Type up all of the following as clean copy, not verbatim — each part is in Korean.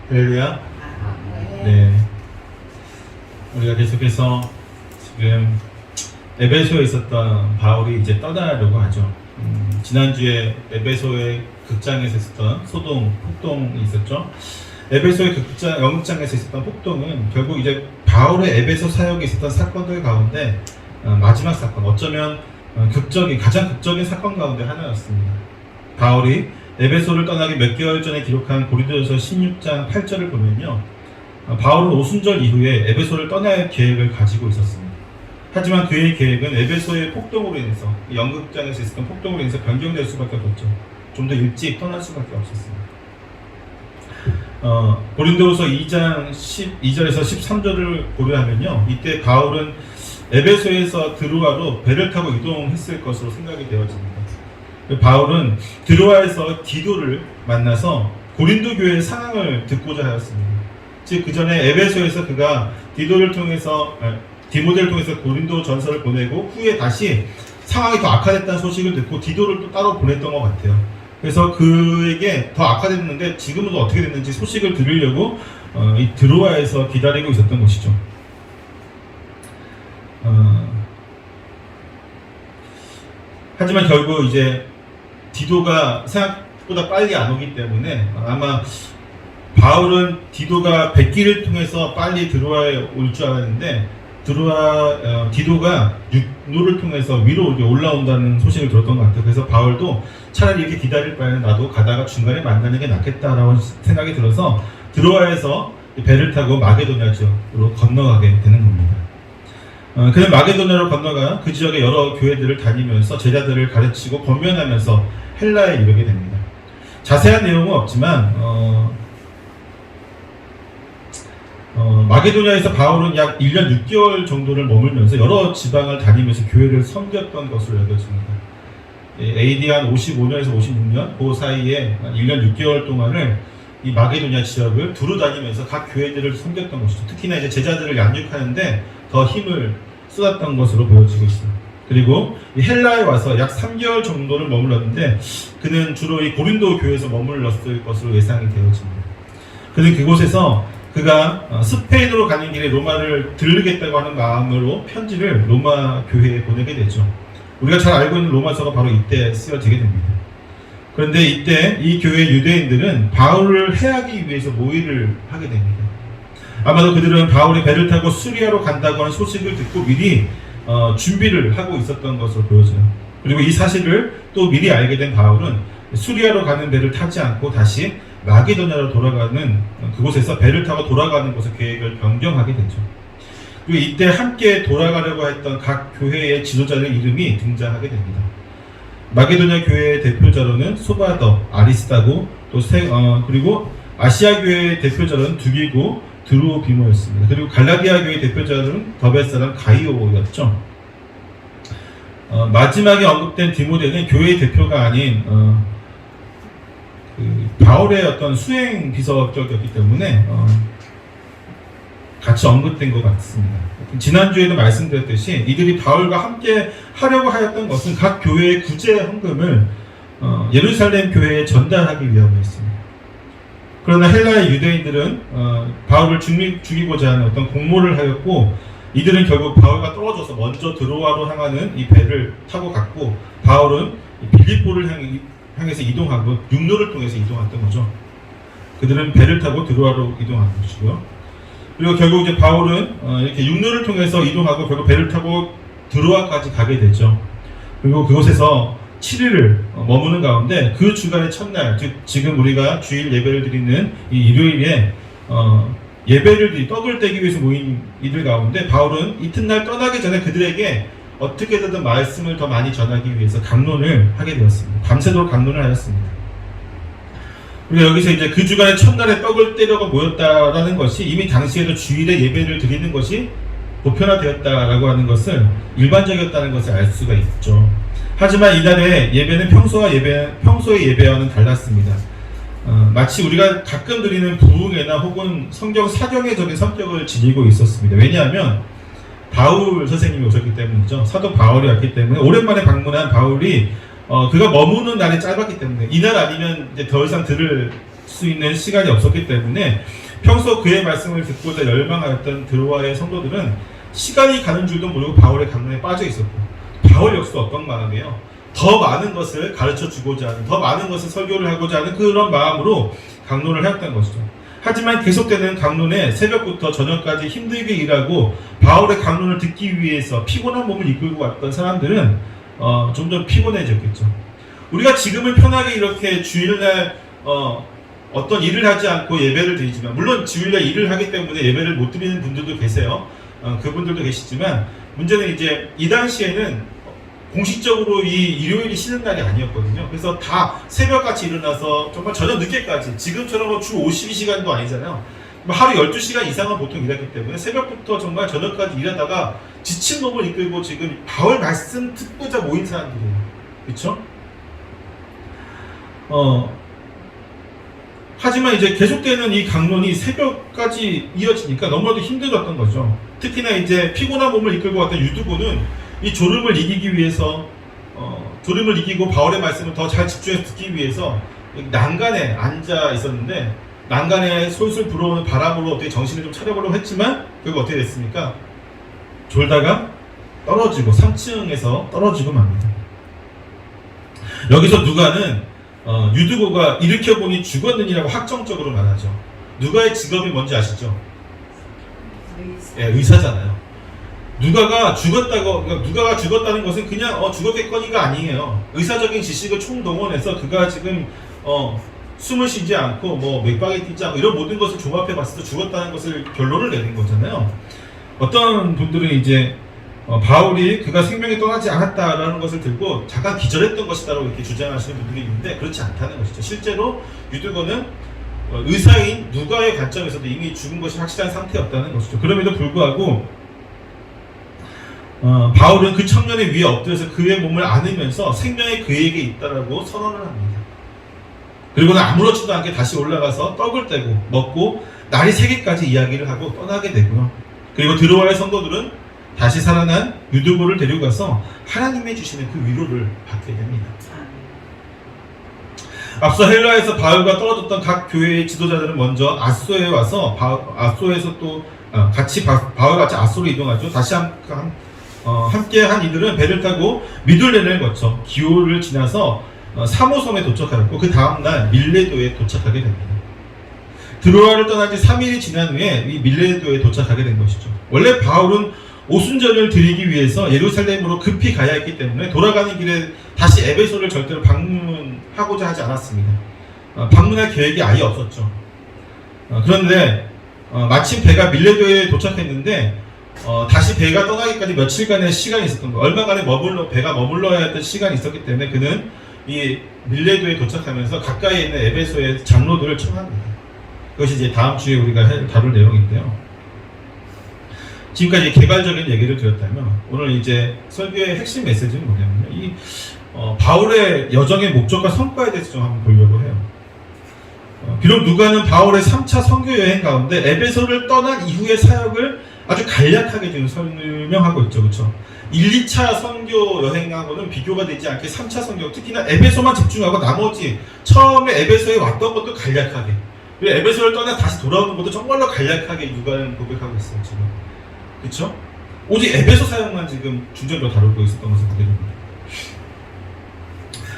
할렐루야. 네. 네. 우리가 계속해서 지금 에베소에 있었던 바울이 이제 떠나려고 하죠. 지난주에 에베소의 극장에서 있었던 소동, 폭동이 있었죠. 에베소의 연극장에서 있었던 폭동은 결국 이제 바울의 에베소 사역에 있었던 사건들 가운데 마지막 사건, 어쩌면 가장 극적인 사건 가운데 하나였습니다. 바울이 에베소를 떠나기 몇 개월 전에 기록한 고린도전서 16장 8절을 보면요, 바울은 오순절 이후에 에베소를 떠날 계획을 가지고 있었습니다. 하지만 그의 계획은 에베소의 폭동으로 인해서, 연극장에서 있었던 폭동으로 인해서 변경될 수밖에 없었죠. 좀 더 일찍 떠날 수밖에 없었습니다. 고린도후서 2장 12절에서 13절을 고려하면요, 이때 바울은 에베소에서 드로아로 배를 타고 이동했을 것으로 생각이 되어집니다. 바울은 드로아에서 디도를 만나서 고린도 교회의 상황을 듣고자 하였습니다. 즉 그 전에 에베소에서 그가 디모데를 통해서 고린도 전서를 보내고 후에 다시 상황이 더 악화됐다는 소식을 듣고 디도를 또 따로 보냈던 것 같아요. 그래서 그에게 더 악화됐는데 지금은 어떻게 됐는지 소식을 들으려고 이 드로아에서 기다리고 있었던 것이죠. 하지만 결국 이제 디도가 생각보다 빨리 안 오기 때문에 아마 바울은 디도가 백기를 통해서 빨리 드로아에 올 줄 알았는데 디도가 육로를 통해서 위로 올라온다는 소식을 들었던 것 같아요. 그래서 바울도 차라리 이렇게 기다릴 바에는 나도 가다가 중간에 만나는 게 낫겠다라고 생각이 들어서 드로아에서 배를 타고 마게도냐 지역으로 건너가게 되는 겁니다. 그는 마게도냐로 건너가 그 지역의 여러 교회들을 다니면서 제자들을 가르치고 권면하면서 헬라에 이르게 됩니다. 자세한 내용은 없지만 마게도냐에서 바울은 약 1년 6개월 정도를 머물면서 여러 지방을 다니면서 교회를 섬겼던 것으로 여겨집니다. AD 한 55년에서 56년 그 사이에 한 1년 6개월 동안을 이 마게도냐 지역을 두루 다니면서 각 교회들을 섬겼던 것이죠. 특히나 이제 제자들을 양육하는데 더 힘을 쏟았던 것으로 보여지고 있습니다. 그리고 이 헬라에 와서 약 3개월 정도를 머물렀는데 그는 주로 이 고린도 교회에서 머물렀을 것으로 예상이 되어집니다. 그는 그곳에서 그가 스페인으로 가는 길에 로마를 들르겠다고 하는 마음으로 편지를 로마 교회에 보내게 되죠. 우리가 잘 알고 있는 로마서가 바로 이때 쓰여지게 됩니다. 그런데 이때 이 교회 유대인들은 바울을 해하기 위해서 모의를 하게 됩니다. 아마도 그들은 바울이 배를 타고 수리아로 간다고 하는 소식을 듣고 미리 준비를 하고 있었던 것으로 보여져요. 그리고 이 사실을 또 미리 알게 된 바울은 수리아로 가는 배를 타지 않고 다시 마게도냐로 돌아가는, 그곳에서 배를 타고 돌아가는 곳의 계획을 변경하게 되죠. 그리고 이때 함께 돌아가려고 했던 각 교회의 지도자의 이름이 등장하게 됩니다. 마게도냐 교회의 대표자로는 소바더, 아리스다고, 그리고 아시아 교회의 대표자로는 두기고 드로비모였습니다. 그리고 갈라디아 교회의 대표자로는 더베 사람 가이오였죠. 마지막에 언급된 디모데는 교회의 대표가 아닌 바울의 어떤 수행 비서격이었기 때문에 같이 언급된 것 같습니다. 지난주에도 말씀드렸듯이 이들이 바울과 함께 하려고 하였던 것은 각 교회의 구제 헌금을 예루살렘 교회에 전달하기 위함이었습니다. 그러나 헬라의 유대인들은 바울을 죽이고자 하는 어떤 공모를 하였고, 이들은 결국 바울과 떨어져서 먼저 드로아로 향하는 이 배를 타고 갔고, 바울은 빌립보를 향해서 이동하고 육로를 통해서 이동했던 거죠. 그들은 배를 타고 드로아로 이동한 것이고요. 그리고 결국 이제 바울은 이렇게 육로를 통해서 이동하고 결국 배를 타고 드로아까지 가게 되죠. 그리고 그곳에서 7일을 머무는 가운데 그 주간의 첫날, 즉 지금 우리가 주일 예배를 드리는 이 일요일에 예배를 떡을 떼기 위해서 모인 이들 가운데 바울은 이튿날 떠나기 전에 그들에게 어떻게든 말씀을 더 많이 전하기 위해서 강론을 하게 되었습니다. 밤새도록 강론을 하였습니다. 그리고 여기서 이제 그 주간의 첫날에 떡을 떼려고 모였다라는 것이 이미 당시에도 주일에 예배를 드리는 것이 보편화되었다라고 하는 것을, 일반적이었다는 것을 알 수가 있죠. 하지만 이날의 예배는 평소의 예배와는 달랐습니다. 마치 우리가 가끔 드리는 부흥회나 혹은 성경 사경회적인 성격을 지니고 있었습니다. 왜냐하면 바울 선생님이 오셨기 때문이죠. 사도 바울이 왔기 때문에 오랜만에 방문한 바울이 그가 머무는 날이 짧았기 때문에 이날 아니면 이제 더 이상 들을 수 있는 시간이 없었기 때문에 평소 그의 말씀을 듣고자 열망하였던 드로아의 성도들은 시간이 가는 줄도 모르고 바울의 강론에 빠져 있었고, 바울 역시도 어떤 마음이에요? 더 많은 것을 가르쳐 주고자 하는, 더 많은 것을 설교를 하고자 하는 그런 마음으로 강론을 하였다는 것이죠. 하지만 계속되는 강론에 새벽부터 저녁까지 힘들게 일하고 바울의 강론을 듣기 위해서 피곤한 몸을 이끌고 왔던 사람들은 점점 피곤해졌겠죠. 우리가 지금은 편하게 이렇게 주일날 어떤 일을 하지 않고 예배를 드리지만, 물론 주일날 일을 하기 때문에 예배를 못 드리는 분들도 계세요. 그분들도 계시지만, 문제는 이제 이 당시에는 공식적으로 이 일요일이 쉬는 날이 아니었거든요. 그래서 다 새벽같이 일어나서 정말 저녁 늦게까지, 지금처럼 주 52시간도 아니잖아요. 하루 12시간 이상은 보통 일했기 때문에 새벽부터 정말 저녁까지 일하다가 지친 몸을 이끌고 지금 바울 말씀 듣고자 모인 사람들이에요. 그렇죠? 하지만 이제 계속되는 이 강론이 새벽까지 이어지니까 너무나도 힘들었던 거죠. 특히나 이제 피곤한 몸을 이끌고 왔던 유두고는 이 졸음을 이기기 위해서, 졸음을 이기고 바울의 말씀을 더 잘 집중해서 듣기 위해서 난간에 앉아 있었는데, 난간에 솔솔 불어오는 바람으로 어떻게 정신을 좀 차려보려고 했지만 결국 어떻게 됐습니까? 졸다가 떨어지고 3층에서 떨어지고 맙니다. 여기서 누가는 유두고가 일으켜보니 죽었느니라고 확정적으로 말하죠. 누가의 직업이 뭔지 아시죠? 의사잖아요. 누가가 죽었다는 것은 그냥 죽었겠거니가 아니에요. 의사적인 지식을 총동원해서 그가 지금 숨을 쉬지 않고 뭐 맥박이 뛰지 않고 이런 모든 것을 종합해 봤을 때 죽었다는 것을 결론을 내는 거잖아요. 어떤 분들은 이제 바울이 그가 생명이 떠나지 않았다라는 것을 들고 잠깐 기절했던 것이다라고 이렇게 주장하시는 분들이 있는데, 그렇지 않다는 것이죠. 실제로 유두고는 의사인 누가의 관점에서도 이미 죽은 것이 확실한 상태였다는 것이죠. 그럼에도 불구하고 바울은 그 청년의 위에 엎드려서 그의 몸을 안으면서 생명이 그에게 있다라고 선언을 합니다. 그리고는 아무렇지도 않게 다시 올라가서 떡을 떼고 먹고 날이 새기까지 이야기를 하고 떠나게 되고요. 그리고 드로아의 성도들은 다시 살아난 유두고를 데리고 가서 하나님이 주시는 그 위로를 받게 됩니다. 앞서 헬라에서 바울과 떨어졌던 각 교회의 지도자들은 먼저 아소에 와서 아소에서 또 같이 바울과 같이 아소로 이동하죠. 다시 함께 한 이들은 배를 타고 미둘레를 거쳐 기호를 지나서 사모섬에 도착하였고, 그 다음날 밀레도에 도착하게 됩니다. 드로아를 떠난 지 3일이 지난 후에 이 밀레도에 도착하게 된 것이죠. 원래 바울은 오순절을 드리기 위해서 예루살렘으로 급히 가야 했기 때문에 돌아가는 길에 다시 에베소를 절대로 방문하고자 하지 않았습니다. 방문할 계획이 아예 없었죠. 그런데 마침 배가 밀레도에 도착했는데 다시 배가 떠나기까지 며칠간의 시간이 있었던 거예요. 얼마간의 배가 머물러야 했던 시간이 있었기 때문에 그는 이 밀레도에 도착하면서 가까이에 있는 에베소의 장로들을 청합니다. 그것이 이제 다음 주에 우리가 다룰 내용인데요. 지금까지 개괄적인 얘기를 드렸다면, 오늘 이제 설교의 핵심 메시지는 뭐냐면요, 이 바울의 여정의 목적과 성과에 대해서 좀 한번 보려고 해요. 비록 누가는 바울의 3차 선교 여행 가운데 에베소를 떠난 이후의 사역을 아주 간략하게 지금 설명하고 있죠. 그렇죠? 1, 2차 선교 여행하고는 비교가 되지 않게 3차 선교, 특히나 에베소만 집중하고 나머지 처음에 에베소에 왔던 것도 간략하게, 그리고 에베소를 떠나 다시 돌아오는 것도 정말로 간략하게 누가는 고백하고 있어요. 지금. 그렇죠? 오직 에베소 사역만 지금 중점으로 다루고 있었던 것을 보게 됩니다.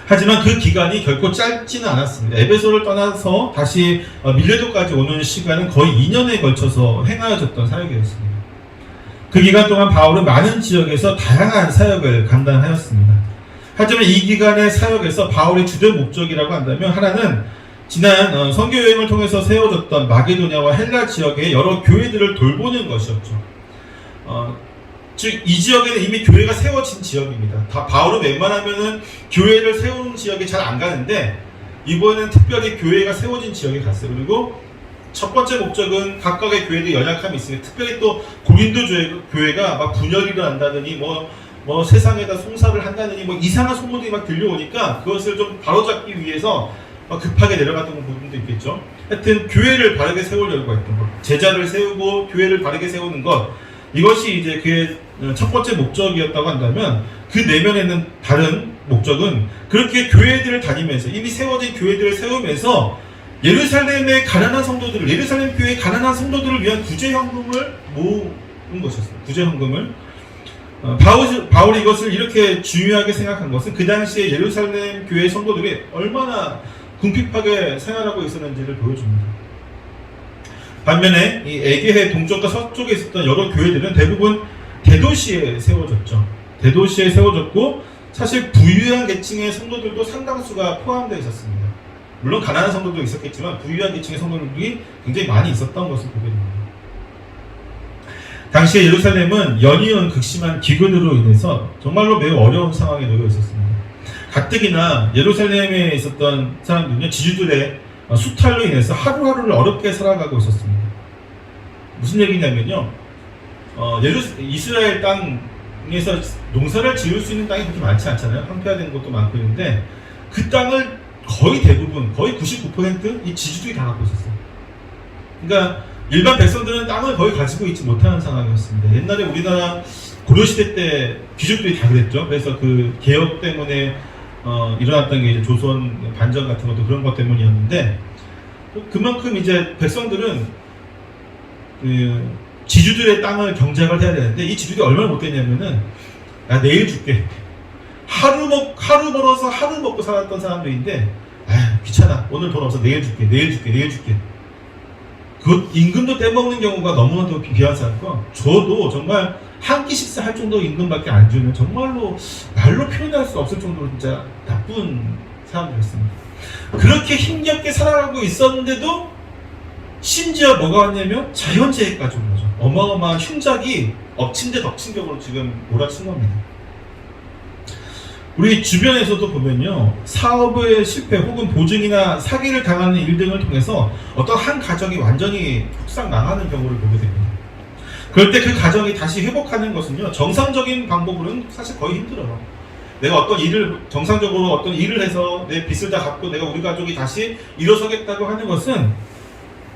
하지만 그 기간이 결코 짧지는 않았습니다. 에베소를 떠나서 다시 밀레도까지 오는 시간은 거의 2년에 걸쳐서 행하여졌던 사역이었습니다. 그 기간 동안 바울은 많은 지역에서 다양한 사역을 감당하였습니다. 하지만 이 기간의 사역에서 바울의 주된 목적이라고 한다면, 하나는 지난 선교 여행을 통해서 세워졌던 마게도냐와 헬라 지역의 여러 교회들을 돌보는 것이었죠. 즉 이 지역에는 이미 교회가 세워진 지역입니다. 바울은 웬만하면은 교회를 세우는 지역에 잘 안 가는데 이번에는 특별히 교회가 세워진 지역에 갔어요. 그리고 첫 번째 목적은 각각의 교회들이 연약함이 있으니까, 특별히 또 고린도 교회가 막 분열이 일어난다느니 뭐 세상에다 송사를 한다느니 뭐 이상한 소문들이 막 들려오니까 그것을 좀 바로잡기 위해서 급하게 내려갔던 부분도 있겠죠. 하여튼 교회를 바르게 세우려고 했던 것, 제자를 세우고 교회를 바르게 세우는 것, 이것이 이제 그의 첫 번째 목적이었다고 한다면, 그 내면에 있는 다른 목적은 그렇게 교회들을 다니면서, 이미 세워진 교회들을 세우면서 예루살렘의 가난한 성도들을, 예루살렘 교회의 가난한 성도들을 위한 구제 헌금을 모은 것이었어요. 구제 헌금을. 바울이 이것을 이렇게 중요하게 생각한 것은 그 당시에 예루살렘 교회 성도들이 얼마나 궁핍하게 생활하고 있었는지를 보여줍니다. 반면에 이 에게해 동쪽과 서쪽에 있었던 여러 교회들은 대부분 대도시에 세워졌죠. 대도시에 세워졌고 사실 부유한 계층의 성도들도 상당수가 포함되어 있었습니다. 물론 가난한 성도도 있었겠지만 부유한 계층의 성도들이 굉장히 많이 있었던 것을 보게 됩니다. 당시에 예루살렘은 연이은 극심한 기근으로 인해서 정말로 매우 어려운 상황에 놓여 있었습니다. 가뜩이나 예루살렘에 있었던 사람들은요, 지주들의 수탈로 인해서 하루하루를 어렵게 살아가고 있었습니다. 무슨 얘기냐면요, 이스라엘 땅에서 농사를 지을 수 있는 땅이 그렇게 많지 않잖아요. 황폐화된 곳도 많고 있는데 그 땅을 거의 대부분, 거의 99%이 지주들이 다 갖고 있었어요. 그러니까 일반 백성들은 땅을 거의 가지고 있지 못하는 상황이었습니다. 옛날에 우리나라 고려시대 때 귀족들이 다 그랬죠. 그래서 그 개혁 때문에 일어났던 게 이제 조선 반정 같은 것도 그런 것 때문이었는데, 그만큼 이제 백성들은 그 지주들의 땅을 경작을 해야 되는데 이 지주들이 얼마나 못됐냐면은, 나 내일 줄게. 하루 벌어서 하루 먹고 살았던 사람들인데, 귀찮아. 오늘 돈 없어. 내일 줄게. 그 임금도 떼먹는 경우가 너무나도 비화스럽고, 저도 정말 한 끼 식사할 정도 임금밖에 안 주면 정말로 말로 표현할 수 없을 정도로 진짜 나쁜 사람들이었습니다. 그렇게 힘겹게 살아가고 있었는데도 심지어 뭐가 왔냐면 자연재해까지 온 거죠. 어마어마한 흉작이 엎친 데 덮친 격으로 지금 몰아친 겁니다. 우리 주변에서도 보면요, 사업의 실패 혹은 보증이나 사기를 당하는 일 등을 통해서 어떤 한 가정이 완전히 폭삭 망하는 경우를 보게 됩니다. 그럴 때 그 가정이 다시 회복하는 것은요, 정상적인 방법으로는 사실 거의 힘들어요. 내가 정상적으로 어떤 일을 해서 내 빚을 다 갚고 내가 우리 가족이 다시 일어서겠다고 하는 것은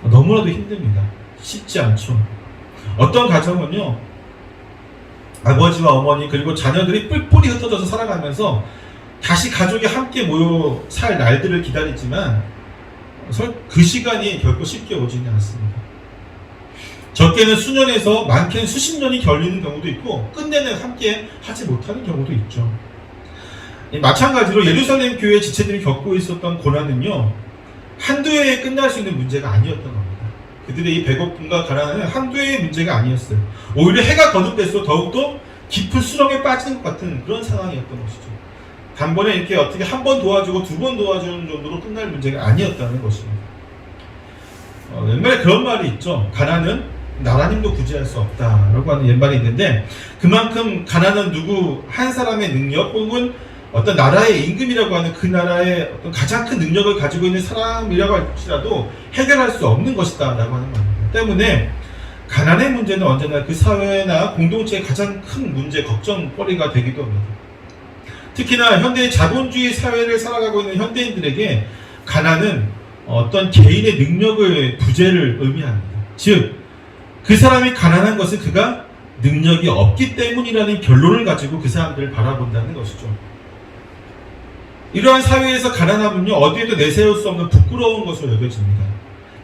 너무나도 힘듭니다. 쉽지 않죠. 어떤 가정은요, 아버지와 어머니 그리고 자녀들이 뿔뿔이 흩어져서 살아가면서 다시 가족이 함께 모여 살 날들을 기다리지만 그 시간이 결코 쉽게 오지는 않습니다. 적게는 수년에서 많게는 수십 년이 걸리는 경우도 있고 끝내는 함께 하지 못하는 경우도 있죠. 마찬가지로 예루살렘 교회 지체들이 겪고 있었던 고난은요, 한두 해에 끝날 수 있는 문제가 아니었던 겁니다. 그들의 이 배고픔과 가난은 한두 해의 문제가 아니었어요. 오히려 해가 거듭될수록 더욱더 깊은 수렁에 빠지는 것 같은 그런 상황이었던 것이죠. 단번에 이렇게 어떻게 한 번 도와주고 두 번 도와주는 정도로 끝날 문제가 아니었다는 것입니다. 옛말에 그런 말이 있죠. 가난은 나라님도 구제할 수 없다라고 하는 옛말이 있는데, 그만큼 가난은 누구 한 사람의 능력 혹은 어떤 나라의 임금이라고 하는 그 나라의 어떤 가장 큰 능력을 가지고 있는 사람이라고 할지라도 해결할 수 없는 것이다 라고 하는 말입니다. 때문에 가난의 문제는 언제나 그 사회나 공동체의 가장 큰 문제, 걱정거리가 되기도 합니다. 특히나 현대의 자본주의 사회를 살아가고 있는 현대인들에게 가난은 어떤 개인의 능력의 부재를 의미합니다. 즉, 그 사람이 가난한 것은 그가 능력이 없기 때문이라는 결론을 가지고 그 사람들을 바라본다는 것이죠. 이러한 사회에서 가난함은요, 어디에도 내세울 수 없는 부끄러운 것으로 여겨집니다.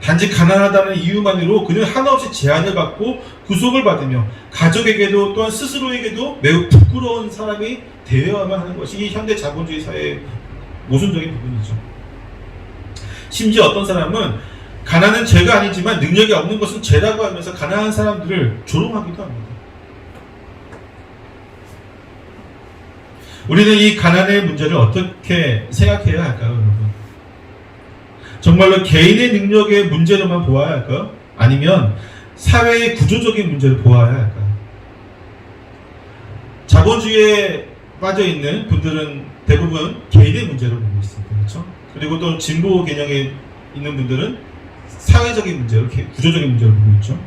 단지 가난하다는 이유만으로 그는 한없이 제한을 받고 구속을 받으며 가족에게도 또한 스스로에게도 매우 부끄러운 사람이 되어야만 하는 것이 이 현대 자본주의 사회의 모순적인 부분이죠. 심지어 어떤 사람은 가난은 죄가 아니지만 능력이 없는 것은 죄라고 하면서 가난한 사람들을 조롱하기도 합니다. 우리는 이 가난의 문제를 어떻게 생각해야 할까요, 여러분? 정말로 개인의 능력의 문제로만 보아야 할까요? 아니면 사회의 구조적인 문제를 보아야 할까요? 자본주의에 빠져있는 분들은 대부분 개인의 문제로 보고 있습니다. 그렇죠? 그리고 또 진보 개념에 있는 분들은 사회적인 문제로, 구조적인 문제로 보고 있죠.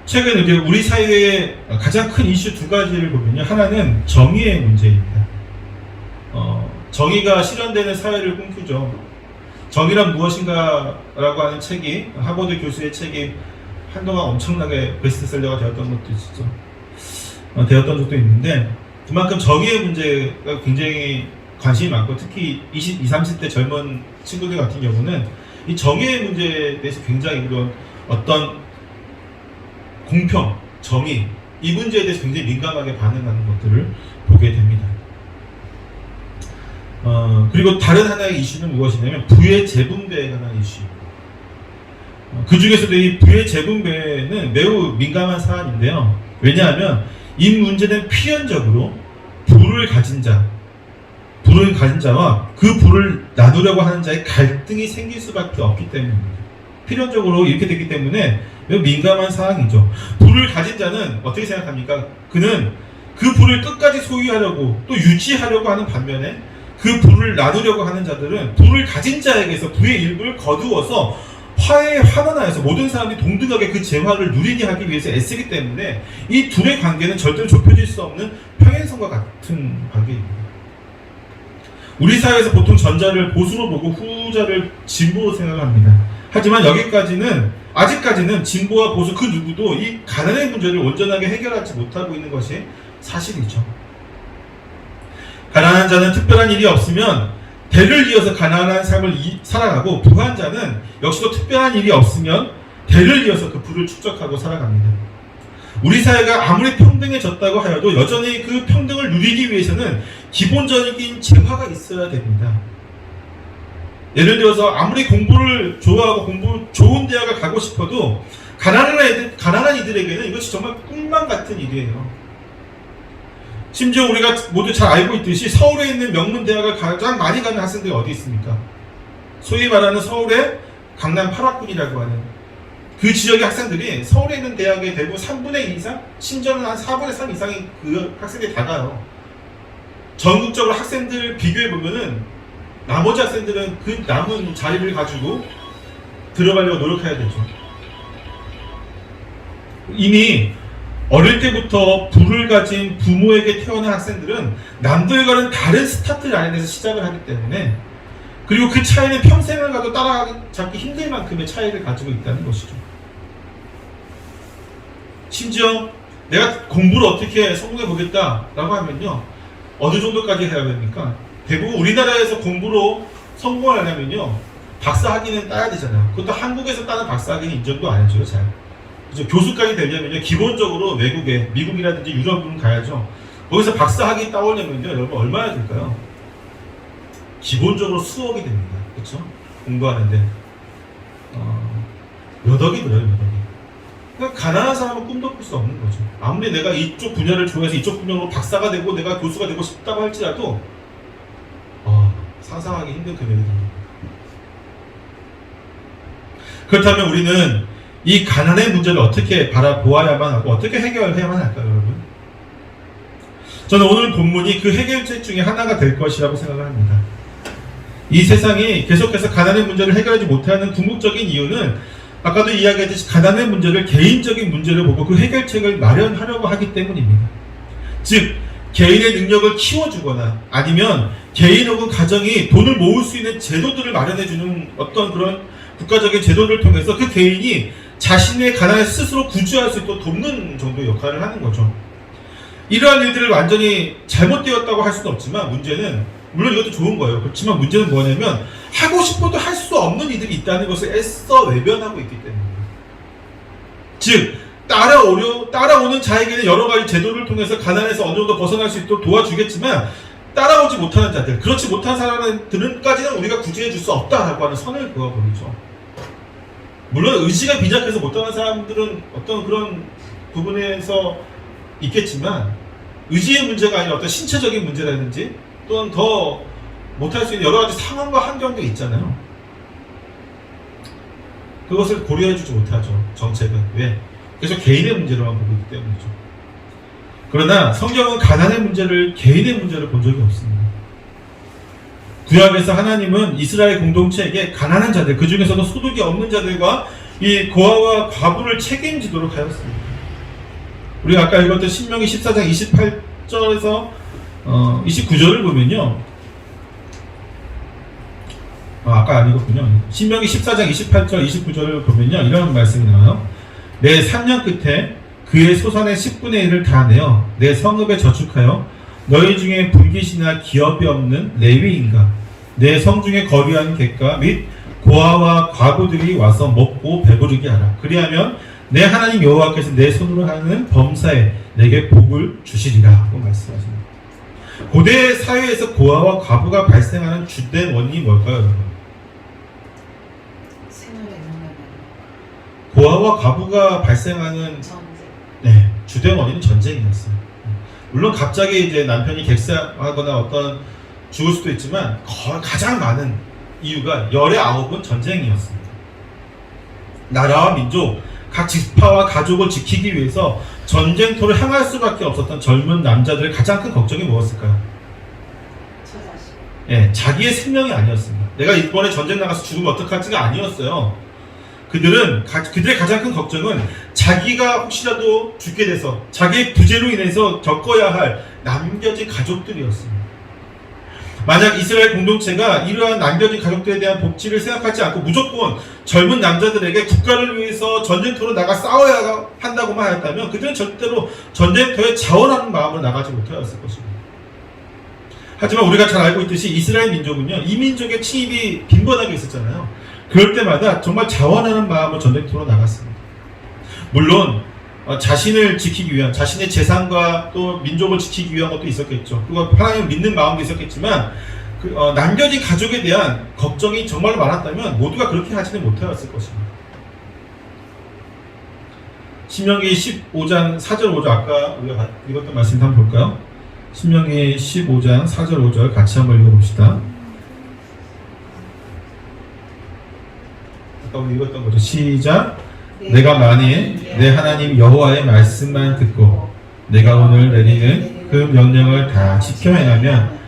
최근 이제 우리 사회의 가장 큰 이슈 두 가지를 보면요. 하나는 정의의 문제입니다. 정의가 실현되는 사회를 꿈꾸죠. 정의란 무엇인가라고 하는 책이, 하버드 교수의 책이 한동안 엄청나게 베스트셀러가 되었던 것도 있었죠. 되었던 적도 있는데, 그만큼 정의의 문제가 굉장히 관심이 많고 특히 20, 30대 젊은 친구들 같은 경우는 이 정의의 문제에 대해서 굉장히 그런 어떤 공평, 정의 이 문제에 대해서 굉장히 민감하게 반응하는 것들을 보게 됩니다. 그리고 다른 하나의 이슈는 무엇이냐면 부의 재분배에 관한 이슈. 그 중에서도 이 부의 재분배는 매우 민감한 사안인데요. 왜냐하면 이 문제는 필연적으로 부를 가진 자와 그 부를 나누려고 하는 자의 갈등이 생길 수밖에 없기 때문입니다. 필연적으로 이렇게 됐기 때문에 매우 민감한 사항이죠. 부를 가진 자는 어떻게 생각합니까? 그는 그 부를 끝까지 소유하려고 또 유지하려고 하는 반면에 그 부를 나누려고 하는 자들은 부를 가진 자에게서 부의 일부를 거두어서 화해에 환원하여서 모든 사람들이 동등하게 그 재화를 누리게 하기 위해서 애쓰기 때문에 이 둘의 관계는 절대로 좁혀질 수 없는 평행선과 같은 관계입니다. 우리 사회에서 보통 전자를 보수로 보고 후자를 진보로 생각합니다. 하지만 아직까지는 진보와 보수 그 누구도 이 가난의 문제를 온전하게 해결하지 못하고 있는 것이 사실이죠. 가난한 자는 특별한 일이 없으면 대를 이어서 가난한 삶을 살아가고 부한 자는 역시도 특별한 일이 없으면 대를 이어서 그 부를 축적하고 살아갑니다. 우리 사회가 아무리 평등해졌다고 하여도 여전히 그 평등을 누리기 위해서는 기본적인 재화가 있어야 됩니다. 예를 들어서 아무리 공부를 좋아하고 좋은 대학을 가고 싶어도 가난한 이들에게는 이것이 정말 꿈만 같은 일이에요. 심지어 우리가 모두 잘 알고 있듯이 서울에 있는 명문대학을 가장 많이 가는 학생들이 어디 있습니까? 소위 말하는 서울의 강남 8학군이라고 하는 그 지역의 학생들이 서울에 있는 대학의 대부분 3분의 2 이상, 심지어는 한 4분의 3 이상이 그 학생들이 다 가요. 전국적으로 학생들 비교해보면은 나머지 학생들은 그 남은 자리를 가지고 들어가려고 노력해야 되죠. 이미 어릴 때부터 부를 가진 부모에게 태어난 학생들은 남들과는 다른 스타트 라인에서 시작을 하기 때문에 그리고 그 차이는 평생을 가도 따라잡기 힘들 만큼의 차이를 가지고 있다는 것이죠. 심지어 내가 공부를 어떻게 성공해 보겠다라고 하면요, 어느 정도까지 해야 됩니까? 대부분 우리나라에서 공부로 성공을 하려면요, 박사 학위는 따야 되잖아요. 그것도 한국에서 따는 박사 학위는 인정도 안 해줘요, 잘. 그래서 교수까지 되려면요, 기본적으로 외국에, 미국이라든지 유럽은 가야죠. 거기서 박사 학위 따오려면요, 여러분 얼마나 될까요? 기본적으로 수억이 됩니다. 그렇죠? 공부하는데 몇 억이 들어요, 몇 억이. 그러니까 가난한 사람은 꿈도 꿀 수 없는 거죠. 아무리 내가 이쪽 분야를 좋아해서 이쪽 분야로 박사가 되고 내가 교수가 되고 싶다고 할지라도 상상하기 힘든 금액이 됩니다. 그렇다면 우리는 이 가난의 문제를 어떻게 바라보아야만 하고 어떻게 해결해야만 할까요, 여러분? 저는 오늘 본문이 그 해결책 중에 하나가 될 것이라고 생각을 합니다. 이 세상이 계속해서 가난의 문제를 해결하지 못하는 궁극적인 이유는 아까도 이야기했듯이 가난의 문제를 개인적인 문제를 보고 그 해결책을 마련하려고 하기 때문입니다. 즉, 개인의 능력을 키워주거나 아니면 개인 혹은 가정이 돈을 모을 수 있는 제도들을 마련해주는 어떤 그런 국가적인 제도를 통해서 그 개인이 자신의 가난을 스스로 구제할 수 있도록 돕는 정도의 역할을 하는 거죠. 이러한 일들을 완전히 잘못되었다고 할 수는 없지만 문제는, 물론 이것도 좋은 거예요. 그렇지만 문제는 뭐냐면 하고 싶어도 할 수 없는 이들이 있다는 것을 애써 외면하고 있기 때문입니다. 즉, 따라오는 자에게는 여러 가지 제도를 통해서 가난에서 어느 정도 벗어날 수 있도록 도와주겠지만 따라오지 못하는 자들, 그렇지 못한 사람들은까지는 우리가 구제해 줄 수 없다라고 하는 선을 그어버리죠. 물론 의지가 빈약해서 못하는 사람들은 어떤 그런 부분에서 있겠지만 의지의 문제가 아니라 어떤 신체적인 문제라든지 또는 더 못할 수 있는 여러 가지 상황과 환경도 있잖아요. 그것을 고려해주지 못하죠, 정책은. 왜? 계속 개인의 문제로만 보고 있기 때문이죠. 그러나 성경은 가난의 문제를, 개인의 문제를 본 적이 없습니다. 구약에서 하나님은 이스라엘 공동체에게 가난한 자들, 그 중에서도 소득이 없는 자들과 이 고아와 과부를 책임지도록 하였습니다. 우리가 아까 읽었던 신명기 14장 28절에서 29절을 보면요, 아까 안 읽었군요. 신명기 14장 28절 29절을 보면요, 이런 말씀이 나와요. 내 3년 끝에 그의 소산의 10분의 1을 다 내어 내 성읍에 저축하여 너희 중에 불깃이나 기업이 없는 레위인가? 내 성중에 거류하는 객과 및 고아와 과부들이 와서 먹고 배부르게 하라. 그리하면 내 하나님 여호와께서 내 손으로 하는 범사에 내게 복을 주시리라 하고 말씀하십니다. 고대 사회에서 고아와 과부가 발생하는 주된 원인이 뭘까요, 여러분? 고아와 과부가 발생하는 주된 원인은 전쟁이었어요. 물론 갑자기 이제 남편이 객사하거나 어떤 죽을 수도 있지만 가장 많은 이유가 열의 9은 전쟁이었습니다. 나라와 민족, 각 지파와 가족을 지키기 위해서 전쟁터를 향할 수밖에 없었던 젊은 남자들의 가장 큰 걱정이 무엇일까요? 자기의 생명이 아니었습니다. 내가 이번에 전쟁 나가서 죽으면 어떡할지가 아니었어요. 그들의 가장 큰 걱정은 자기가 혹시라도 죽게 돼서 자기의 부재로 인해서 겪어야 할 남겨진 가족들이었습니다. 만약 이스라엘 공동체가 이러한 남겨진 가족들에 대한 복지를 생각하지 않고 무조건 젊은 남자들에게 국가를 위해서 전쟁터로 나가 싸워야 한다고만 하였다면 그들은 절대로 전쟁터에 자원하는 마음으로 나가지 못하였을 것입니다. 하지만 우리가 잘 알고 있듯이 이스라엘 민족은요, 이 민족의 침입이 빈번하게 있었잖아요. 그럴 때마다 정말 자원하는 마음으로 전쟁터로 나갔습니다. 물론 자신을 지키기 위한, 자신의 재산과 또 민족을 지키기 위한 것도 있었겠죠. 그리고 하나님을 믿는 마음도 있었겠지만 남겨진 가족에 대한 걱정이 정말로 많았다면 모두가 그렇게 하지는 못하였을 것입니다. 신명기 15장 4절 5절 아까 우리가 읽었던 말씀 한번 볼까요? 신명기 15장 4절 5절 같이 한번 읽어봅시다. 아까 우리 읽었던 거죠. 시작. 내가 만일 내 하나님 여호와의 말씀만 듣고 내가 오늘 내리는 그 명령을 다 지켜 행하면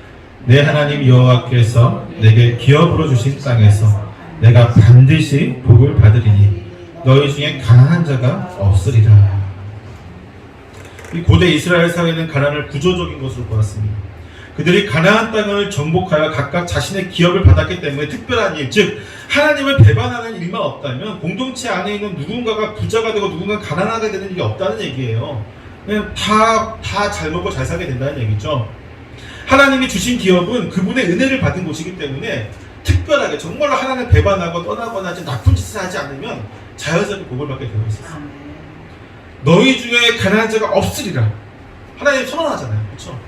내 하나님 여호와께서 내게 기업으로 주신 땅에서 내가 반드시 복을 받으리니 너희 중에 가난한 자가 없으리라. 이 고대 이스라엘 사회는 가난을 구조적인 것으로 보았습니다. 그들이 가나안 땅을 정복하여 각각 자신의 기업을 받았기 때문에 특별한 일, 즉 하나님을 배반하는 일만 없다면 공동체 안에 있는 누군가가 부자가 되고 누군가가 가난하게 되는 일이 없다는 얘기예요. 그냥 다 잘 먹고 잘 살게 된다는 얘기죠. 하나님이 주신 기업은 그분의 은혜를 받은 곳이기 때문에 특별하게 정말로 하나님을 배반하고 떠나거나 하지 나쁜 짓을 하지 않으면 자연스럽게 복을 받게 되어 있었어요. 너희 중에 가난한 자가 없으리라. 하나님 선언하잖아요. 그렇죠?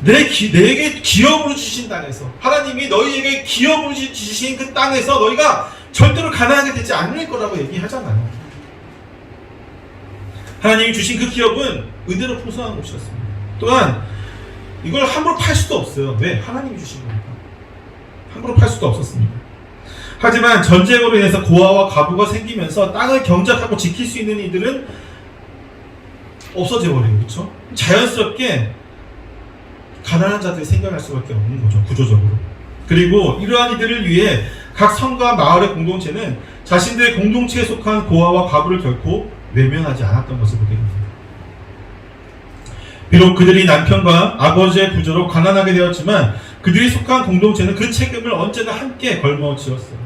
내게 기업으로 주신 땅에서, 하나님이 너희에게 기업으로 주신 그 땅에서 너희가 절대로 가난하게 되지 않을 거라고 얘기하잖아요. 하나님이 주신 그 기업은 은혜로 풍성한 곳이었습니다. 또한 이걸 함부로 팔 수도 없어요. 왜? 하나님이 주신 거니까. 함부로 팔 수도 없었습니다. 하지만 전쟁으로 인해서 고아와 과부가 생기면서 땅을 경작하고 지킬 수 있는 이들은 없어져 버려요. 그렇죠? 자연스럽게 가난한 자들이 생겨날 수밖에 없는 거죠. 구조적으로. 그리고 이러한 이들을 위해 각 성과 마을의 공동체는 자신들의 공동체에 속한 고아와 과부를 결코 외면하지 않았던 것을 보게 됩니다. 비록 그들이 남편과 아버지의 부재로 가난하게 되었지만 그들이 속한 공동체는 그 책임을 언제나 함께 걸머쥐었어요.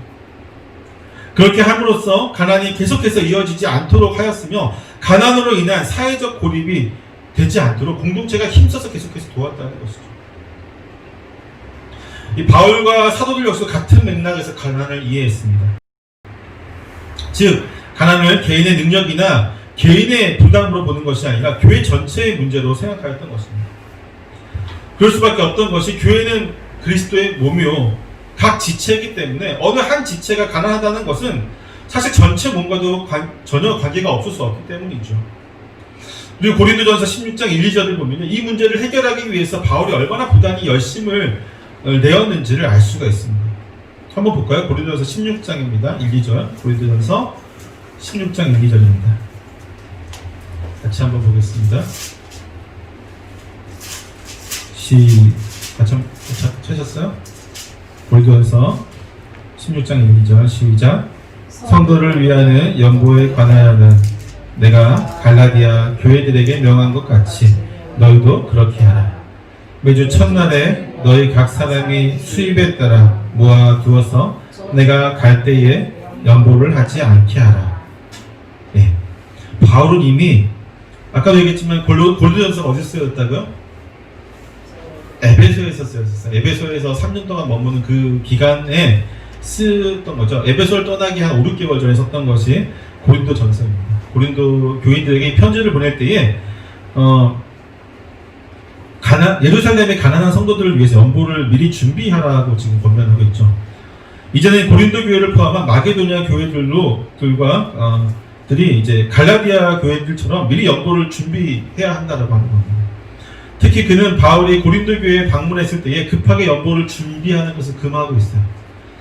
그렇게 함으로써 가난이 계속해서 이어지지 않도록 하였으며 가난으로 인한 사회적 고립이 되지 않도록 공동체가 힘써서 계속해서 도왔다는 것이죠. 이 바울과 사도들 역시 같은 맥락에서 가난을 이해했습니다. 즉 가난을 개인의 능력이나 개인의 부담으로 보는 것이 아니라 교회 전체의 문제로 생각하였던 것입니다. 그럴 수밖에 없던 것이 교회는 그리스도의 몸이요 각 지체이기 때문에 어느 한 지체가 가난하다는 것은 사실 전체 몸과도 전혀 관계가 없을 수 없기 때문이죠. 그리고 고린도전서 16장 1, 2절을 보면 이 문제를 해결하기 위해서 바울이 얼마나 부단히 열심을 내었는지를 알 수가 있습니다. 한번 볼까요? 고린도전서 16장입니다. 1, 2절. 고린도전서 16장 1, 2절입니다. 같이 한번 보겠습니다. 같이 찾으셨어요? 고린도전서 16장 1, 2절 시작. 성도를 위하는 연보에 관하여는 내가 갈라디아 교회들에게 명한 것 같이 너희도 그렇게 하라. 매주 첫날에 너희 각 사람이 수입에 따라 모아두어서 내가 갈 때에 연보를 하지 않게 하라. 네. 바울은 이미 아까도 얘기했지만 고린도전서가 어디서 쓰였다고요? 에베소에서 쓰였었어요. 에베소에서 3년 동안 머무는 그 기간에 쓰던 거죠. 에베소를 떠나기 한 5, 6개월 전에 썼던 것이 고린도 전서입니다. 고린도 교인들에게 편지를 보낼 때에 예루살렘의 가난한 성도들을 위해서 연보를 미리 준비하라고 지금 권면하고 있죠. 이제는 고린도 교회를 포함한 마게도냐 교회들이 이제 갈라디아 교회들처럼 미리 연보를 준비해야 한다라고 하는 겁니다. 특히 그는 바울이 고린도 교회에 방문했을 때에 급하게 연보를 준비하는 것을 금하고 있어요.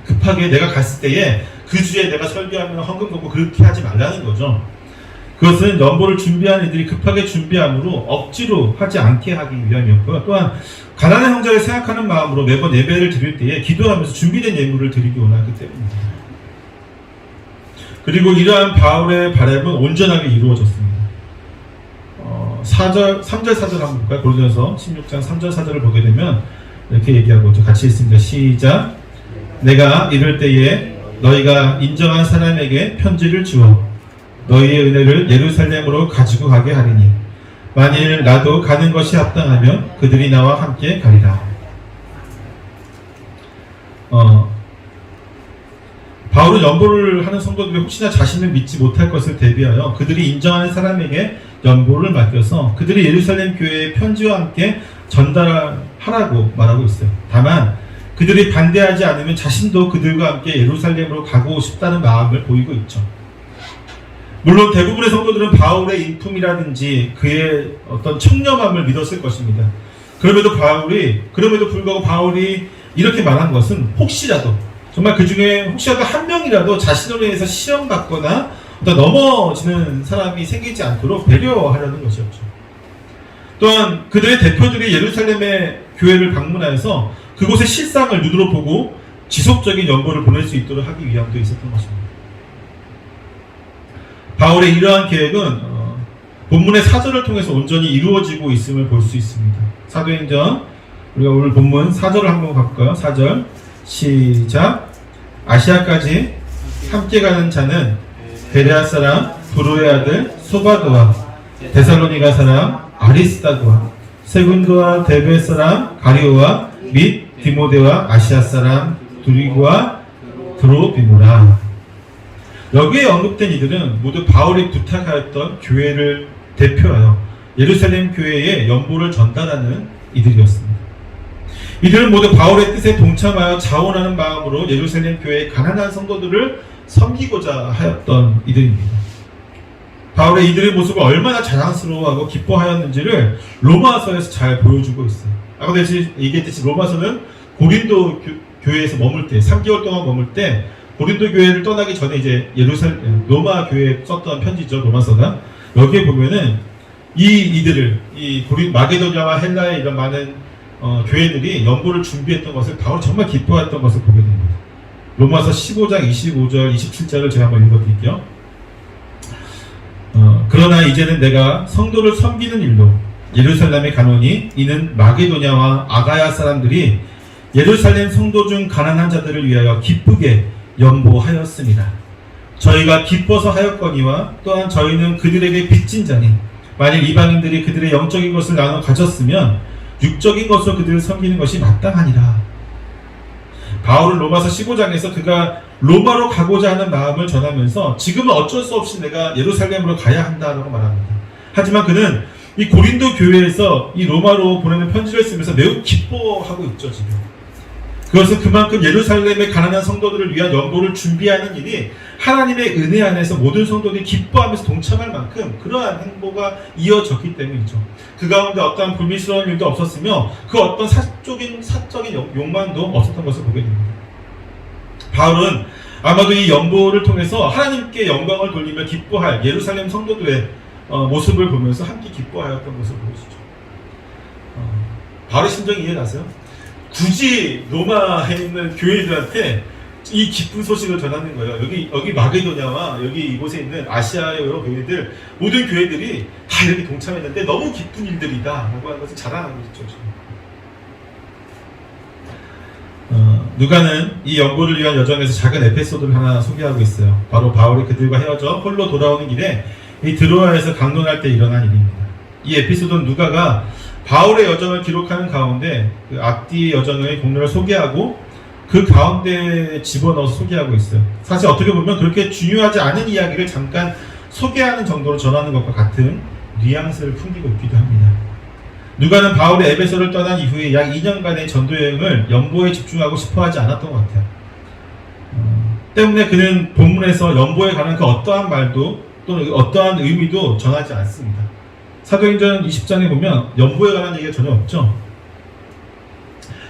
급하게 내가 갔을 때에 그 주에 내가 설교하면 헌금 걷고 그렇게 하지 말라는 거죠. 그것은 연보를 준비한 이들이 급하게 준비함으로 억지로 하지 않게 하기 위함이었고요. 또한 가난한 형제를 생각하는 마음으로 매번 예배를 드릴 때에 기도하면서 준비된 예물을 드리기 원하기 때문입니다. 그리고 이러한 바울의 바람은 온전하게 이루어졌습니다. 3절 4절 한번 볼까요? 고린도전서 16장 3절 4절을 보게 되면 이렇게 얘기하고 있죠. 같이 읽습니다. 시작. 내가 이럴 때에 너희가 인정한 사람에게 편지를 주어 너희의 은혜를 예루살렘으로 가지고 가게 하리니 만일 나도 가는 것이 합당하면 그들이 나와 함께 가리라. 바울은 연보를 하는 성도들이 혹시나 자신을 믿지 못할 것을 대비하여 그들이 인정하는 사람에게 연보를 맡겨서 그들이 예루살렘 교회의 편지와 함께 전달하라고 말하고 있어요. 다만 그들이 반대하지 않으면 자신도 그들과 함께 예루살렘으로 가고 싶다는 마음을 보이고 있죠. 물론 대부분의 성도들은 바울의 인품이라든지 그의 어떤 청렴함을 믿었을 것입니다. 그럼에도 불구하고 바울이 이렇게 말한 것은 혹시라도 정말 그 중에 혹시라도 한 명이라도 자신으로 인해서 시험받거나 어떤 넘어지는 사람이 생기지 않도록 배려하려는 것이었죠. 또한 그들의 대표들이 예루살렘의 교회를 방문하여서 그곳의 실상을 눈으로 보고 지속적인 연보를 보낼 수 있도록 하기 위함도 있었던 것입니다. 바울의 이러한 계획은 본문의 4절을 통해서 온전히 이루어지고 있음을 볼 수 있습니다. 사도행전 우리가 오늘 본문 4절을 한번 볼까요? 4절 시작. 아시아까지 함께 가는 자는 베레아 사람 브로의 아들 소바도와 데살로니가 사람 아리스다고와 세군도와 데베 사람 가리오와 및 디모데와 아시아 사람 두리고와 드로비모라. 여기에 언급된 이들은 모두 바울이 부탁하였던 교회를 대표하여 예루살렘 교회에 연보를 전달하는 이들이었습니다. 이들은 모두 바울의 뜻에 동참하여 자원하는 마음으로 예루살렘 교회의 가난한 성도들을 섬기고자 하였던 이들입니다. 바울의 이들의 모습을 얼마나 자랑스러워하고 기뻐하였는지를 로마서에서 잘 보여주고 있어요. 아까 얘기했듯이 로마서는 고린도 교회에서 머물 때 3개월 동안 머물 때 고린도 교회를 떠나기 전에 이제 로마 교회에 썼던 편지죠. 로마서가. 여기에 보면은 이들을 마게도냐와 헬라의 이런 많은 교회들이 연보를 준비했던 것을 바울이 정말 기뻐했던 것을 보게 됩니다. 로마서 15장 25절 27절을 제가 한번 읽어드릴게요. 그러나 이제는 내가 성도를 섬기는 일로 예루살렘에 가노니 이는 마게도냐와 아가야 사람들이 예루살렘 성도 중 가난한 자들을 위하여 기쁘게 연보하였습니다. 저희가 기뻐서 하였거니와 또한 저희는 그들에게 빚진 자니 만일 이방인들이 그들의 영적인 것을 나눠 가졌으면 육적인 것으로 그들을 섬기는 것이 마땅하니라. 바울은 로마서 15장에서 그가 로마로 가고자 하는 마음을 전하면서 지금은 어쩔 수 없이 내가 예루살렘으로 가야 한다라고 말합니다. 하지만 그는 이 고린도 교회에서 이 로마로 보내는 편지를 쓰면서 매우 기뻐하고 있죠. 지금 그것은 그만큼 예루살렘의 가난한 성도들을 위한 연보를 준비하는 일이 하나님의 은혜 안에서 모든 성도들이 기뻐하면서 동참할 만큼 그러한 행보가 이어졌기 때문이죠. 그 가운데 어떠한 불미스러운 일도 없었으며 그 어떤 사적인 욕망도 없었던 것을 보게 됩니다. 바울은 아마도 이 연보를 통해서 하나님께 영광을 돌리며 기뻐할 예루살렘 성도들의 모습을 보면서 함께 기뻐하였던 것을 보여주죠. 바울의 심정이 이해가세요? 굳이 로마에 있는 교회들한테 이 기쁜 소식을 전하는 거예요. 여기 마게도냐와 여기 이곳에 있는 아시아의 여러 교회들, 모든 교회들이 다 이렇게 동참했는데 너무 기쁜 일들이다 라고 하는 것을 자랑하고 있죠. 누가는 이 연보를 위한 여정에서 작은 에피소드를 하나 소개하고 있어요. 바로 바울이 그들과 헤어져 홀로 돌아오는 길에 이 드로아에서 강론할 때 일어난 일입니다. 이 에피소드는 누가가 바울의 여정을 기록하는 가운데 그 앞뒤 여정의 공로를 소개하고 그 가운데 집어넣어서 소개하고 있어요. 사실 어떻게 보면 그렇게 중요하지 않은 이야기를 잠깐 소개하는 정도로 전하는 것과 같은 뉘앙스를 풍기고 있기도 합니다. 누가는 바울이 에베소를 떠난 이후에 약 2년간의 전도여행을 연보에 집중하고 싶어 하지 않았던 것 같아요. 때문에 그는 본문에서 연보에 관한 그 어떠한 말도 또는 어떠한 의미도 전하지 않습니다. 사도행전 20장에 보면 연보에 관한 얘기가 전혀 없죠.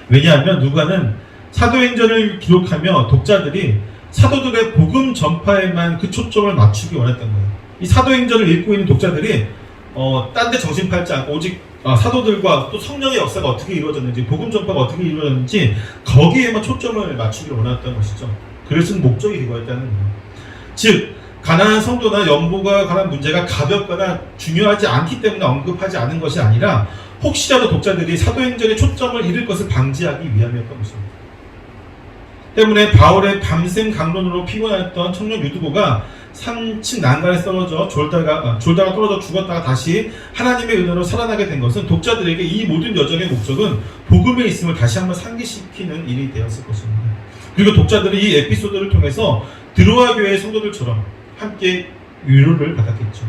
왜냐하면 누가는 사도행전을 기록하며 독자들이 사도들의 복음 전파에만 그 초점을 맞추기 원했던 거예요. 이 사도행전을 읽고 있는 독자들이 딴 데 정신 팔지 않고 오직 사도들과 또 성령의 역사가 어떻게 이루어졌는지, 복음 전파가 어떻게 이루어졌는지 거기에만 초점을 맞추기를 원했던 것이죠. 그래서 목적이 그거였다는 거예요. 즉 가난한 성도나 연보가 관한 문제가 가볍거나 중요하지 않기 때문에 언급하지 않은 것이 아니라 혹시라도 독자들이 사도행전의 초점을 잃을 것을 방지하기 위함이었던 것입니다. 때문에 바울의 밤샘 강론으로 피곤했던 청년 유두보가 3층 난간에 떨어져 졸다가 떨어져 죽었다가 다시 하나님의 은혜로 살아나게 된 것은 독자들에게 이 모든 여정의 목적은 복음에 있음을 다시 한번 상기시키는 일이 되었을 것입니다. 그리고 독자들이 이 에피소드를 통해서 드로아 교회의 성도들처럼 함께 위로를 받았겠죠.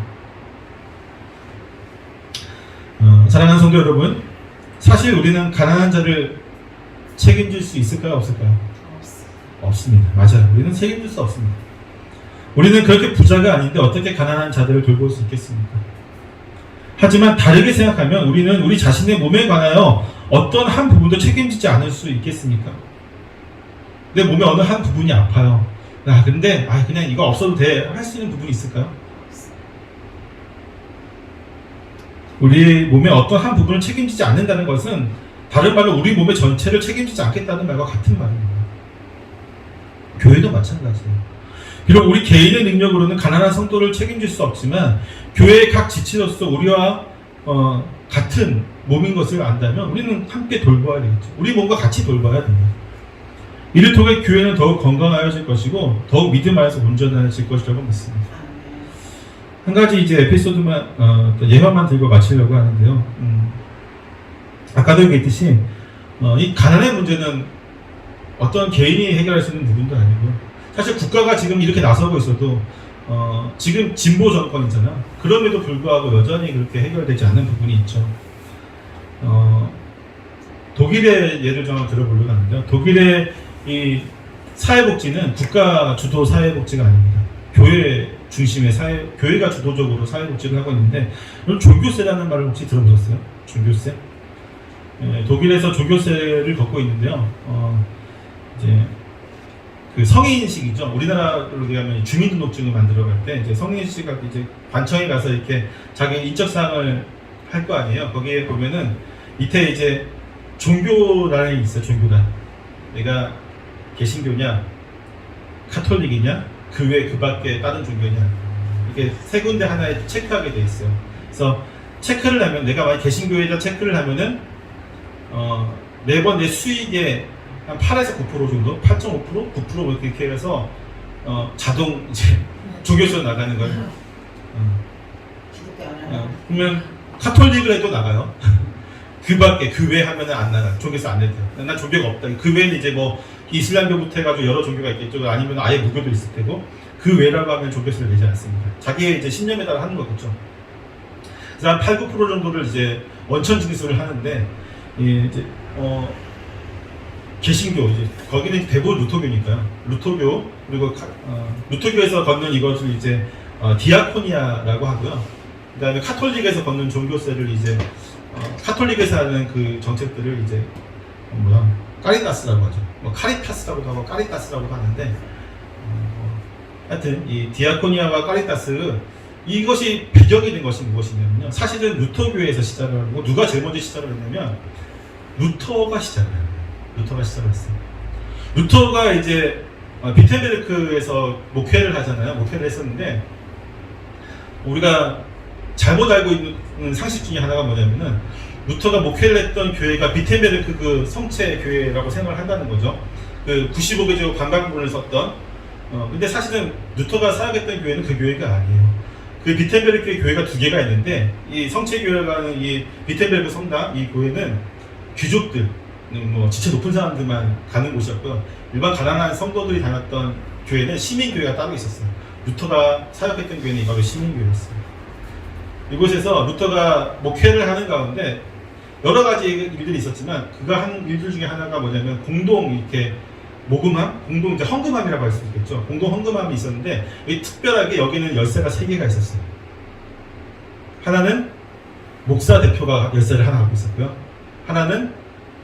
사랑하는 성도 여러분, 사실 우리는 가난한 자를 책임질 수 있을까요? 없을까요? 없습니다. 맞아요. 우리는 책임질 수 없습니다. 우리는 그렇게 부자가 아닌데 어떻게 가난한 자들을 돌볼 수 있겠습니까? 하지만 다르게 생각하면 우리는 우리 자신의 몸에 관하여 어떤 한 부분도 책임지지 않을 수 있겠습니까? 내 몸에 어느 한 부분이 아파요. 근데 그냥 이거 없어도 돼. 할 수 있는 부분이 있을까요? 우리 몸의 어떤 한 부분을 책임지지 않는다는 것은 다른 말로 우리 몸의 전체를 책임지지 않겠다는 말과 같은 말입니다. 교회도 마찬가지예요. 비록 우리 개인의 능력으로는 가난한 성도를 책임질 수 없지만 교회의 각 지체로서 우리와 같은 몸인 것을 안다면 우리는 함께 돌봐야 되겠죠. 우리 몸과 같이 돌봐야 됩니다. 이를 통해 교회는 더욱 건강하여질 것이고 더욱 믿음 안에서 온전해질 것이라고 믿습니다. 한 가지 이제 에피소드만 예화만 들고 마치려고 하는데요. 아까도 얘기했듯이 이 가난의 문제는 어떤 개인이 해결할 수 있는 부분도 아니고 사실 국가가 지금 이렇게 나서고 있어도 지금 진보 정권이잖아. 그럼에도 불구하고 여전히 그렇게 해결되지 않는 부분이 있죠. 독일의 예를 좀 들어보려고 하는데요. 독일의 이 사회복지는 국가 주도 사회복지가 아닙니다. 교회 중심의 교회가 주도적으로 사회복지를 하고 있는데, 종교세라는 말을 혹시 들어보셨어요? 종교세? 독일에서 종교세를 걷고 있는데요. 이제 그 성인식이죠. 우리나라로 얘기하면 주민등록증을 만들어갈 때 이제 성인식이 이제 관청에 가서 이렇게 자기 인적사항을 할 거 아니에요. 거기에 보면은 밑에 이제 종교란이 있어요. 종교란. 내가 개신교냐, 카톨릭이냐, 그 외 그 밖에 다른 종교냐, 이렇게 세 군데 하나에 체크하게 돼 있어요. 그래서 체크를 하면 내가 만약 개신교에다 체크를 하면은 매번 내 수익의 한 8에서 9% 정도, 8.5%, 9% 이렇게 해서 자동 이제 종교수로 나가는 거예요. 그러면 카톨릭을 해도 나가요. 그 밖에 그 외 하면은 안 나가. 종교수 안 내도. 난 종교가 없다. 그 외에는 이제 뭐 이슬람교부터 해가지고 여러 종교가 있겠죠. 아니면 아예 무교도 있을 테고 그 외라고 하면 종교수를 내지 않습니다. 자기의 이제 신념에 따라 하는 거겠죠. 그래서 한 8, 9% 정도를 이제 원천 징수를 하는데 이제 개신교 이제 거기는 대부분 루터교니까요. 루터교 그리고 루터교에서 걷는 이것을 이제 디아코니아라고 하고요. 그다음에 카톨릭에서 걷는 종교세를 이제 카톨릭에서 하는 그 정책들을 이제 까리타스라고 하죠. 카리타스라고도 하고 까리타스라고 하는데 하여튼 이 디아코니아와 까리타스 이것이 배경이 된 것이 무엇이냐면요. 사실은 루터교에서 시작을 하고 누가 제일 먼저 시작을 했냐면 루터가 시작을 해요. 루터가 시작을 했어요. 루터가 이제 비텐베르크에서 목회를 하잖아요. 목회를 했었는데 우리가 잘못 알고 있는 상식 중에 하나가 뭐냐면은 루터가 목회를 했던 교회가 비텐베르크 그 성체 교회라고 생각을 한다는 거죠. 그 95개조 관광문을 썼던 근데 사실은 루터가 사역했던 교회는 그 교회가 아니에요. 그 비텐베르크 교회가 두 개가 있는데 이 성체교회라는 이 비텐베르크 성당 이 교회는 귀족들, 뭐 지체 높은 사람들만 가는 곳이었고요. 일반 가난한 성도들이 다녔던 교회는 시민교회가 따로 있었어요. 루터가 사역했던 교회는 이 바로 시민교회였어요. 이곳에서 루터가 목회를 하는 가운데 여러 가지 일들이 있었지만 그가 하는 일들 중에 하나가 뭐냐면 공동 이렇게 모금함, 공동 이제 헌금함이라고 할 수 있겠죠. 공동 헌금함이 있었는데 특별하게 여기는 열쇠가 3개가 있었어요. 하나는 목사 대표가 열쇠를 하나 갖고 있었고요. 하나는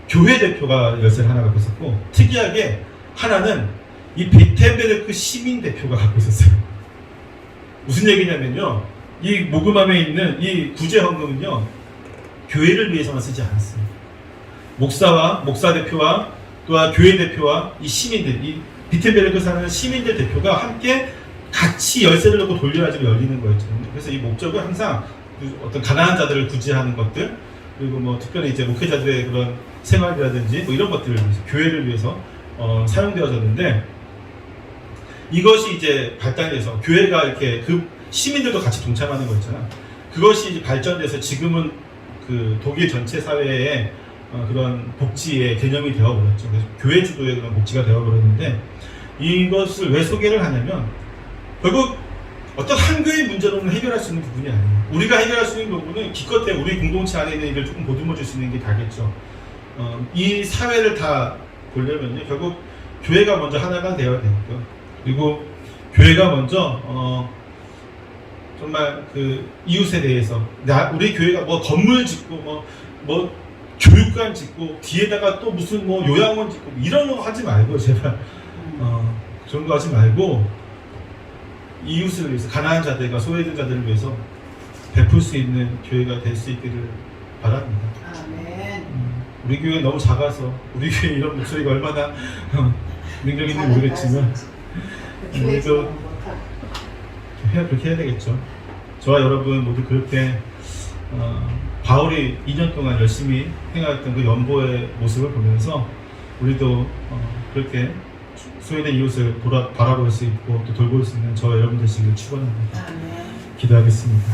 교회 대표가 열쇠를 하나 갖고 있었고, 특이하게 하나는 이 비텐베르크 시민 대표가 갖고 있었어요. 무슨 얘기냐면요, 이 모금함에 있는 이 구제 헌금은요 교회를 위해서만 쓰지 않았어요. 목사와 목사 대표와 또한 교회 대표와 이 시민들, 이 비텐베르크 사는 시민들 대표가 함께 같이 열쇠를 넣고 돌려야지 열리는 거였죠. 그래서 이 목적은 항상 어떤 가난한 자들을 구제하는 것들, 그리고 뭐 특별히 이제 목회자들의 그런 생활이라든지 뭐 이런 것들을 위해서, 교회를 위해서 사용되어졌는데, 이것이 이제 발달돼서 교회가 이렇게 그 시민들도 같이 동참하는 거 있잖아. 그것이 이제 발전돼서 지금은 그 독일 전체 사회에 그런 복지의 개념이 되어버렸죠. 그래서 교회 주도의 그런 복지가 되어버렸는데, 이것을 왜 소개를 하냐면 결국 어떤 한 교회의 문제로는 해결할 수 있는 부분이 아니에요. 우리가 해결할 수 있는 부분은 기껏해 우리 공동체 안에 있는 일을 조금 보듬어 줄 수 있는 게 다겠죠. 이 사회를 다 보려면요, 결국 교회가 먼저 하나가 되어야 되고요. 그리고 교회가 먼저 정말 그 이웃에 대해서 우리 교회가 뭐 건물 짓고 뭐 교육관 짓고 뒤에다가 또 무슨 뭐 요양원 짓고 이런 거 하지 말고 제발 그런 거 하지 말고 이웃을 위해서, 가난한 자들과 소외된 자들을 위해서 베풀 수 있는 교회가 될 수 있기를 바랍니다. 아멘. 우리 교회 너무 작아서 우리 교회 이런 목소리가 얼마나 능력인지 모르겠지만 우리도 그렇게 해야 되겠죠. 저와 여러분 모두 그렇게 바울이 2년 동안 열심히 행하였던 그 연보의 모습을 보면서 우리도 그렇게 소외된 이웃을 바라볼 수 있고 또 돌볼 수 있는 저와 여러분 되시길 축원합니다. 기도하겠습니다.